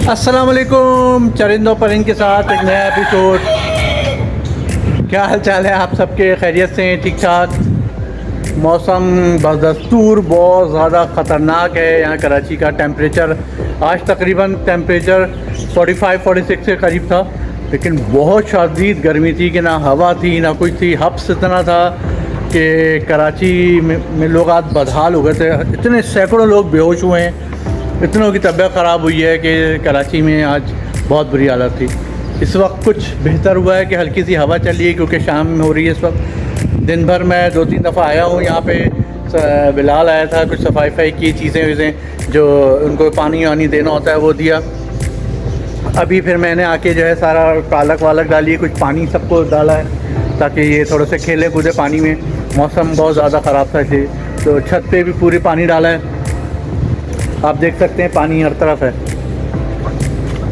अस्सलाम वालेकुम, चरिंदों परिंद के साथ एक नया एपिसोड। क्या हाल चाल है आप सबके? खैरियत से हैं? ठीक ठाक? मौसम बदस्तूर बहुत ज़्यादा ख़तरनाक है। यहाँ कराची का टेम्परेचर आज तकरीबन टेम्परेचर 45-46 के करीब था, लेकिन बहुत शदीद गर्मी थी कि ना हवा थी ना कुछ थी। हब्स इतना था कि कराची में लोग आज बदहाल हो गए थे। इतने सैकड़ों लोग बेहोश हुए हैं, इतनों की तबीयत ख़राब हुई है कि कराची में आज बहुत बुरी हालत थी। इस वक्त कुछ बेहतर हुआ है कि हल्की सी हवा चली है, क्योंकि शाम में हो रही है इस वक्त। दिन भर मैं 2-3 दफ़ा आया हूँ यहाँ पे। बिलाल आया था, कुछ सफाई की चीज़ें जो उनको पानी वानी देना होता है वो दिया। अभी फिर मैंने आके जो है सारा पालक वालक डाली है, कुछ पानी सबको डाला है ताकि ये थोड़े से खेले कूदे पानी में। मौसम बहुत ज़्यादा ख़राब था इसलिए तो छत पे भी पूरी पानी डाला है। आप देख सकते हैं पानी हर तरफ है,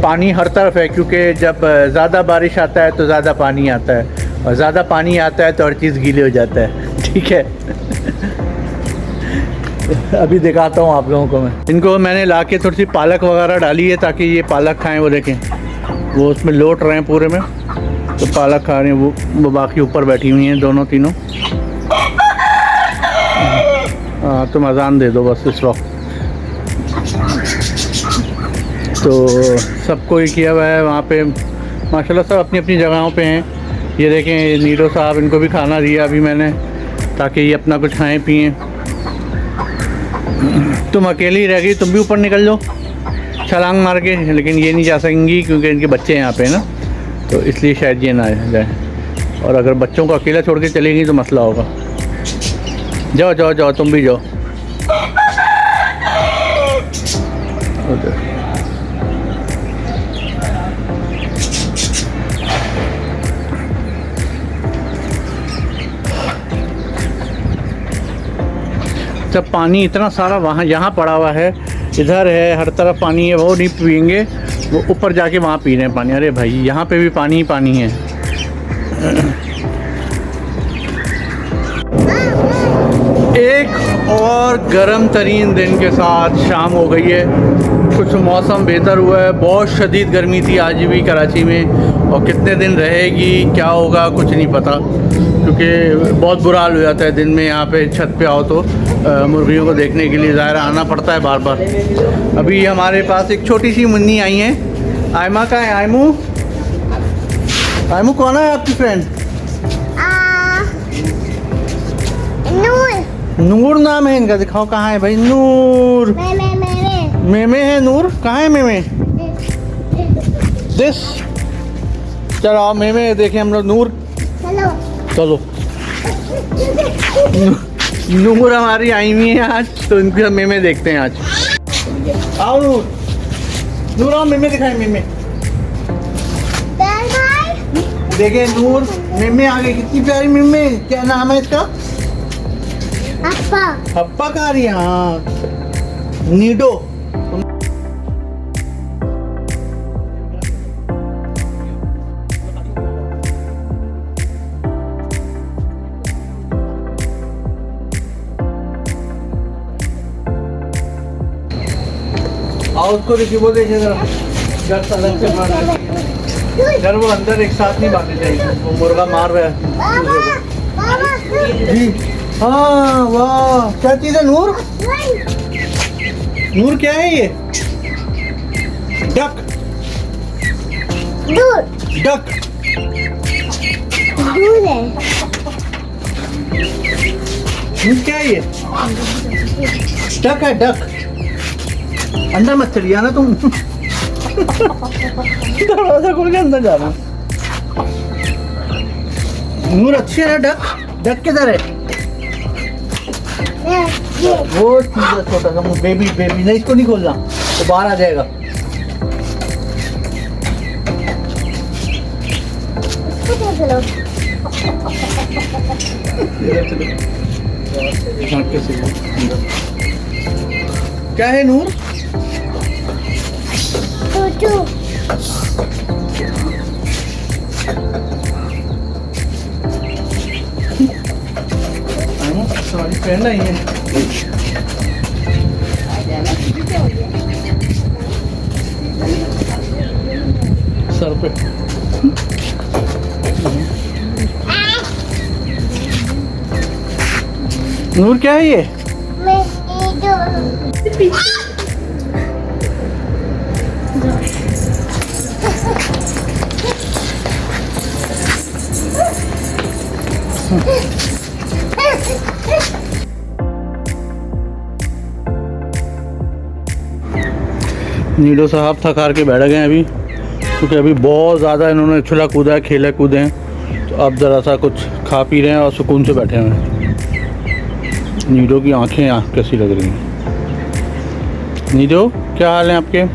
पानी हर तरफ है, क्योंकि जब ज़्यादा बारिश आता है तो ज़्यादा पानी आता है, और ज़्यादा पानी आता है तो हर चीज़ गीली हो जाता है। ठीक है। अभी दिखाता हूँ आप लोगों को मैं। इनको मैंने लाके थोड़ी सी पालक वगैरह डाली है ताकि ये पालक खाएं। वो देखें वो उसमें लौट रहे हैं पूरे में, तो पालक खा रहे हैं वो बाकी ऊपर बैठी हुई हैं दोनों तीनों। हाँ, तुम अजान दे दो बस इस वक्त। तो सबको ही किया हुआ है वहाँ पे माशाल्लाह, सब अपनी अपनी जगहों पे हैं। ये देखें नीरो साहब, इनको भी खाना दिया अभी मैंने ताकि ये अपना कुछ खाएं पिएं। तुम अकेली रह गई, तुम भी ऊपर निकल जाओ छलांग मार के, लेकिन ये नहीं जा सकेंगी क्योंकि इनके बच्चे हैं यहाँ पे ना, तो इसलिए शायद ये ना जाए। और अगर बच्चों को अकेला छोड़ के चलेगी तो मसला होगा। जाओ जाओ जाओ, तुम भी जाओ। जब पानी इतना सारा वहाँ यहाँ पड़ा हुआ है, इधर है, हर तरफ पानी है, वो नहीं पियेंगे, वो ऊपर जाके वहाँ पी रहे हैं पानी। अरे भाई यहाँ पे भी पानी ही पानी है। एक और गर्म तरीन दिन के साथ शाम हो गई है, कुछ मौसम बेहतर हुआ है। बहुत शदीद गर्मी थी आज भी कराची में, और कितने दिन रहेगी क्या होगा कुछ नहीं पता, क्योंकि बहुत बुरा हाल हो जाता है दिन में। यहाँ पे छत पे आओ तो मुर्गियों को देखने के लिए ज़ाहिर आना पड़ता है बार बार। अभी हमारे पास एक छोटी सी मुन्नी आई है। आयमा का है? आयमू, आयमू कौन है आपकी फ्रेंड? नूर नाम है इनका। दिखाओ कहाँ है भाई नूर? मेमे है नूर। कहाँ है मेमे? दिस। चलो आओ मेमे देखें हम लोग। नूर चलो। नूर हमारी आई हुई है आज, तो इनकी मेमे देखते हैं आज। आओ नूर, नूर आओ मेमे दिखाएं। मेमे देखें नूर, मेमे आ गई। कितनी प्यारी मेमे। क्या नाम है इसका? हप्पा। हप्पा कह रही है? हाँ, नीडो। आओ उसको देखिए, वो देखिए जरा, घर अलग से मार घर, वो अंदर एक साथ नहीं बांधने चाहिए। वो मुर्गा मार रहा है जी। हाँ वाह, क्या चीज़ है नूर? नूर क्या है ये? डक। डक क्या है ये? डक है, डक। अंदर मत चलिए आना तुम। दरवाजा खोल के अंदर जाना। नूर अच्छी है ना? डक, डक किधर है? वो चीज़ है छोटा सा बेबी। बेबी नहीं, इसको नहीं खोलना, तो बाहर आ जाएगा। क्या है नूर? सॉरी फ्रेंड आई है। पे। नूर क्या है ये? नीडो साहब थक हार के बैठ गए हैं अभी, क्योंकि अभी बहुत ज़्यादा इन्होंने उछला कूदा है, खेले कूदे हैं। तो अब ज़रा सा कुछ खा पी रहे हैं और सुकून से बैठे हुए हैं। नीडो की आंखें कैसी लग रही हैं? नीडो क्या हाल है आपके?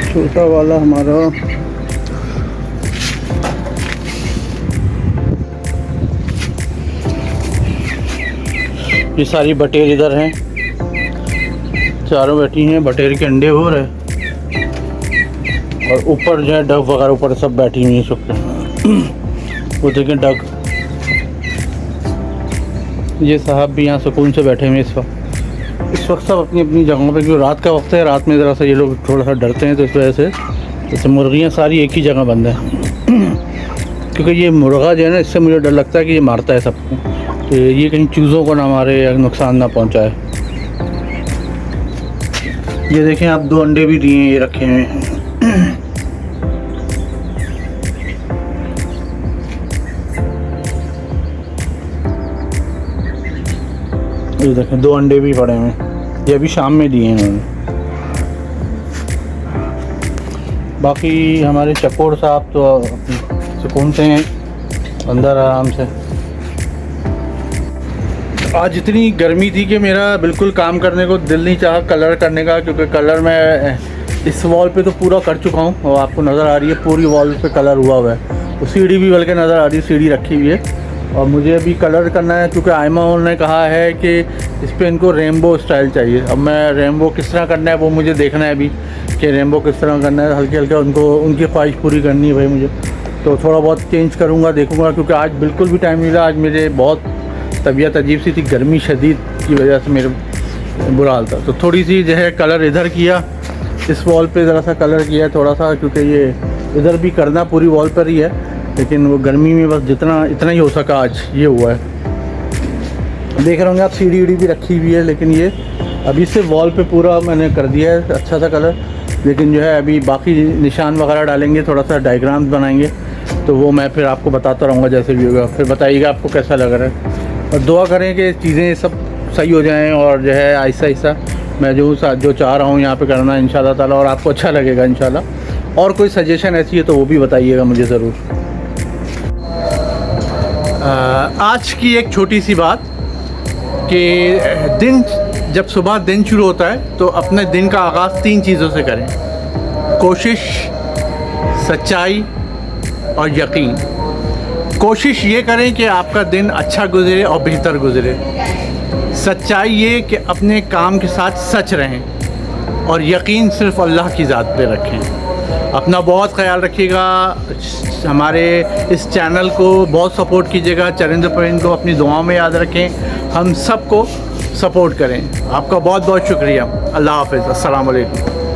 छोटा वाला हमारा ये सारी बटेर इधर हैं, चारों बैठी हैं, बटेर के अंडे हो रहे और ऊपर जो है डक वगैरह ऊपर सब बैठी हुई हैं सब। वो देखें डक। ये साहब भी यहाँ सुकून से बैठे हुए इस वक्त सब अपनी अपनी जगहों पे, क्योंकि रात का वक्त है। रात में ज़रा सा ये लोग थोड़ा सा डरते हैं, तो इस वजह से जैसे मुर्गियाँ सारी एक ही जगह बंद है। क्योंकि ये मुर्गा जो है ना, इससे मुझे डर लगता है कि ये मारता है सबको, तो ये कहीं चूज़ों को ना मारे या नुकसान ना पहुंचाए। ये देखें आप, 2 अंडे भी दिए हैं, ये रखे हुए हैं। ये देखें 2 अंडे भी पड़े हुए हैं, ये अभी शाम में दिए हैं इन्होंने। बाकी हमारे चकोर साहब तो सुकून से हैं अंदर आराम से। आज इतनी गर्मी थी कि मेरा बिल्कुल काम करने को दिल नहीं चाहा कलर करने का, क्योंकि कलर मैं इस वॉल पे तो पूरा कर चुका हूँ और आपको नज़र आ रही है पूरी वॉल पे कलर हुआ हुआ है। तो सीढ़ी भी बल्कि नज़र आ रही है, सीढ़ी रखी हुई है और मुझे अभी कलर करना है, क्योंकि आयमा ने कहा है कि इस पर इनको रेनबो स्टाइल चाहिए। अब मैं रेनबो किस तरह करना है वो मुझे देखना है अभी, कि रेनबो किस तरह करना है। हल्के हल्के उनको उनकी ख्वाहिश पूरी करनी है भाई मुझे, तो थोड़ा बहुत चेंज करूँगा, देखूँगा। क्योंकि आज बिल्कुल भी टाइम नहीं रहा, आज मेरे बहुत तबीयत अजीब सी थी, गर्मी शदीद की वजह से मेरे बुरा हाल था। तो थोड़ी सी जो है कलर इधर किया, इस वॉल पे ज़रा सा कलर किया थोड़ा सा, क्योंकि ये इधर भी करना पूरी वॉल पर ही है, लेकिन वो गर्मी में बस इतना ही हो सका आज ये हुआ है। देख रहे होंगे आप, सीढ़ी वीढ़ी भी रखी हुई है, लेकिन ये अभी से वॉल पे पूरा मैंने कर दिया है अच्छा सा कलर। लेकिन जो है अभी बाकी निशान वगैरह डालेंगे, थोड़ा सा डायग्राम्स बनाएंगे, तो वो मैं फिर आपको बताता रहूँगा जैसे भी होगा। फिर बताइएगा आपको कैसा लग रहा है, और दुआ करें कि चीज़ें सब सही हो जाएं और जो है आहिस्ता आहिस्ता मैं जो चाह रहा हूँ यहाँ पे करना इंशाल्लाह ताला, और आपको अच्छा लगेगा इंशाल्लाह। और कोई सजेशन ऐसी है तो वो भी बताइएगा मुझे ज़रूर। आज की एक छोटी सी बात कि जब सुबह दिन शुरू होता है तो अपने दिन का आगाज़ 3 चीज़ों से करें: कोशिश, सच्चाई और यकीन। कोशिश ये करें कि आपका दिन अच्छा गुजरे और बेहतर गुजरे। सच्चाई ये कि अपने काम के साथ सच रहें, और यकीन सिर्फ अल्लाह की ज़ात पे रखें। अपना बहुत ख्याल रखिएगा। हमारे इस चैनल को बहुत सपोर्ट कीजिएगा। चरिंद परिंद को अपनी दुआओं में याद रखें, हम सबको सपोर्ट करें। आपका बहुत बहुत शुक्रिया। अल्लाह हाफ़िज़। अस्सलाम वालेकुम।